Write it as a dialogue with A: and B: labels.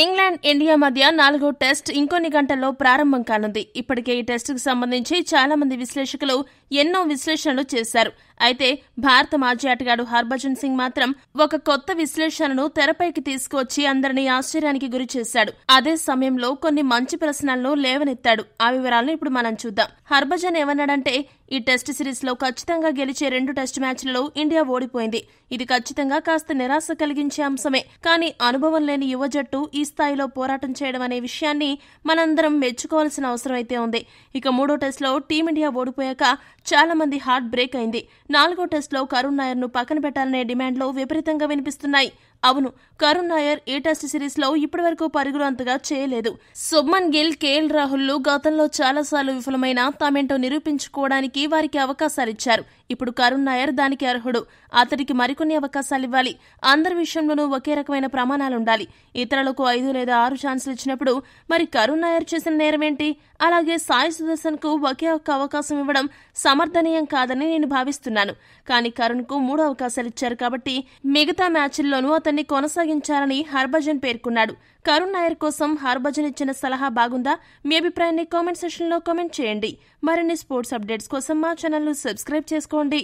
A: England, India మధ్య 4వ test ఇంకొన్ని గంటల్లో ప్రారంభం కానుంది. ఇప్పటికే ఈ టెస్టుకు సంబంధించి చాలా మంది విశ్లేషకులు ఎన్నో విశ్లేషణలు చేశారు. అయితే భారత మాజీ ఆటగాడు హర్భజన్ సింగ్ మాత్రం ఒక కొత్త విశ్లేషణను తెరపైకి తీసుకువచ్చి అందరినీ ఆశ్చర్యానికి గురి చేశాడు. అదే సమయంలో కొన్ని మంచి ప్రశ్నలను లేవనెత్తాడు. ఆ వివరాలను ఇప్పుడు మనం చూద్దాం. హర్భజన్ ఏమన్నాడంటే, ఈ టెస్ట్ సిరీస్ లో ఖచ్చితంగా గెలిచే 2 టెస్ట్ మ్యాచ్లలో ఇండియా ఓడిపోయింది. ఇది ఖచ్చితంగా కాస్త నిరాశ కలిగించే అంశమే. కానీ అనుభవం లేని యువ జట్టు ఈ స్థాయిలో పోరాటం చేయడం అనే విషయాన్ని మనందరం మెచ్చుకోవాల్సిన అవసరం అయితే ఉంది. ఇక 3వ టెస్టులో టీమిండియా ఓడిపోయాక చాలా మంది హార్ట్ బ్రేక్ అయింది. 4వ టెస్టులో కరుణ్ నాయర్ ను పక్కన పెట్టాలనే డిమాండ్లు విపరీతంగా వినిపిస్తున్నాయి. అవును, కరుణ్ నాయర్ ఈ టెస్ట్ సిరీస్ లో ఇప్పటివరకు పరుగులు అంతగా చేయలేదు. శుభ్మన్ గిల్, కేఎల్ రాహుల్ గతంలో చాలాసార్లు విఫలమైన తామేంటో నిరూపించుకోవడానికి వారికి అవకాశాలిచ్చారు. ఇప్పుడు కరుణ్ నాయర్ దానికి అర్హుడు. అతడికి మరికొన్ని అవకాశాలివ్వాలి. అందరి విషయంలోనూ ఒకే రకమైన ప్రమాణాలుండాలి. ఇతరులకు 5 లేదా 6 ఛాన్సులు ఇచ్చినప్పుడు మరి కరుణ్ నాయర్ చేసిన నేరమేంటి? అలాగే సాయి సుదర్శన్ కు ఒకే ఒక్క అవకాశం ఇవ్వడం సమర్థనీయం కాదని నేను భావిస్తున్నాను. కానీ కరుణ్ కు 3 అవకాశాలిచ్చారు కాబట్టి మిగతా మ్యాచ్ల్లోనూ అతన్ని కొనసాగించాలని హర్భజన్ పేర్కొన్నాడు. కరుణ్ నాయర్ కోసం హర్భజన్ ఇచ్చిన సలహా బాగుందా? మీ అభిప్రాయాన్ని కామెంట్ సెక్షన్లో కామెంట్ చేయండి. మరిన్ని స్పోర్ట్స్ అప్డేట్స్ కోసం మా ఛానల్ను సబ్స్క్రైబ్ చేసుకోండి.